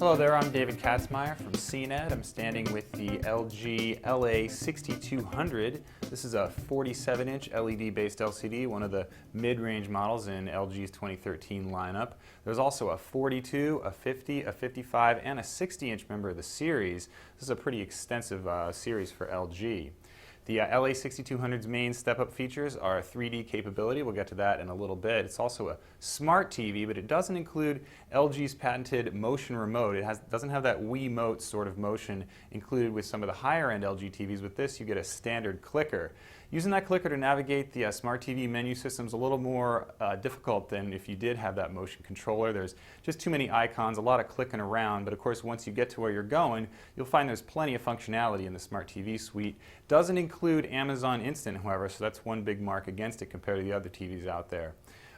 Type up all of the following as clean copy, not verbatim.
Hello there, I'm David Katzmeyer from CNET. I'm standing with the LG LA6200. This is a 47-inch LED-based LCD, one of the mid-range models in LG's 2013 lineup. There's also a 42, a 50, a 55, and a 60-inch member of the series. This is a pretty extensive series for LG. The LA6200's main step-up features are 3D capability. We'll get to that in a little bit. It's also a smart TV, but it doesn't include LG's patented motion remote. It doesn't have that Wiimote sort of motion included with some of the higher-end LG TVs. With this, you get a standard clicker. Using that clicker to navigate the smart TV menu system is a little more difficult than if you did have that motion controller. There's just too many icons, a lot of clicking around, but of course once you get to where you're going, you'll find there's plenty of functionality in the smart TV suite. Doesn't include Amazon Instant, however, so that's one big mark against it compared to the other TVs out there.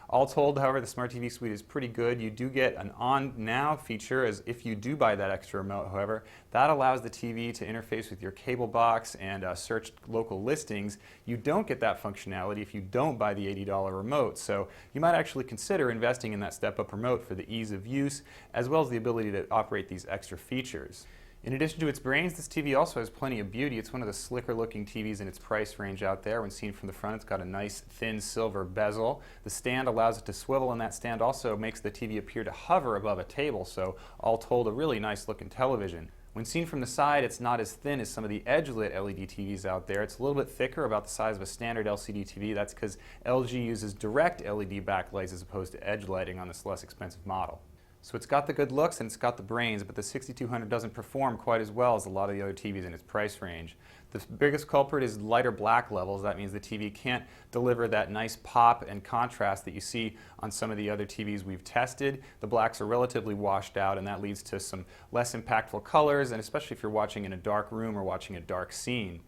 All told, however, the Smart TV Suite is pretty good. You do get an On Now feature, as if you do buy that extra remote, however. That allows the TV to interface with your cable box and search local listings. You don't get that functionality if you don't buy the $80 remote, so you might actually consider investing in that step-up remote for the ease of use, as well as the ability to operate these extra features. In addition to its brains, this TV also has plenty of beauty. It's one of the slicker looking TVs in its price range out there. When seen from the front, it's got a nice thin silver bezel. The stand allows it to swivel, and that stand also makes the TV appear to hover above a table, so all told, a really nice looking television. When seen from the side, it's not as thin as some of the edge-lit LED TVs out there. It's a little bit thicker, about the size of a standard LCD TV. That's because LG uses direct LED backlights as opposed to edge lighting on this less expensive model. So it's got the good looks and it's got the brains, but the 6200 doesn't perform quite as well as a lot of the other TVs in its price range. The biggest culprit is lighter black levels. That means the TV can't deliver that nice pop and contrast that you see on some of the other TVs we've tested. The blacks are relatively washed out, and that leads to some less impactful colors, and especially if you're watching in a dark room or watching a dark scene.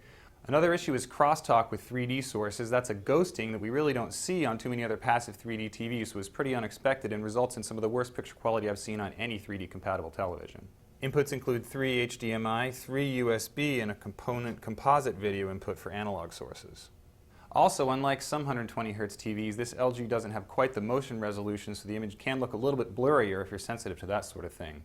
Another issue is crosstalk with 3D sources. That's a ghosting that we really don't see on too many other passive 3D TVs, so it's pretty unexpected and results in some of the worst picture quality I've seen on any 3D compatible television. Inputs include 3 HDMI, 3 USB, and a composite video input for analog sources. Also, unlike some 120Hz TVs, this LG doesn't have quite the motion resolution, so the image can look a little bit blurrier if you're sensitive to that sort of thing.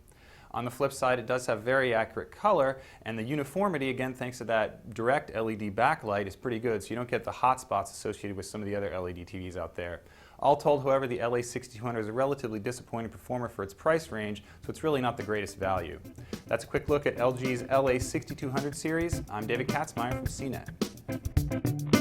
On the flip side, it does have very accurate color, and the uniformity, again thanks to that direct LED backlight, is pretty good, so you don't get the hot spots associated with some of the other LED TVs out there. All told, however, the LA6200 is a relatively disappointing performer for its price range, so it's really not the greatest value. That's a quick look at LG's LA6200 series. I'm David Katzmeyer from CNET.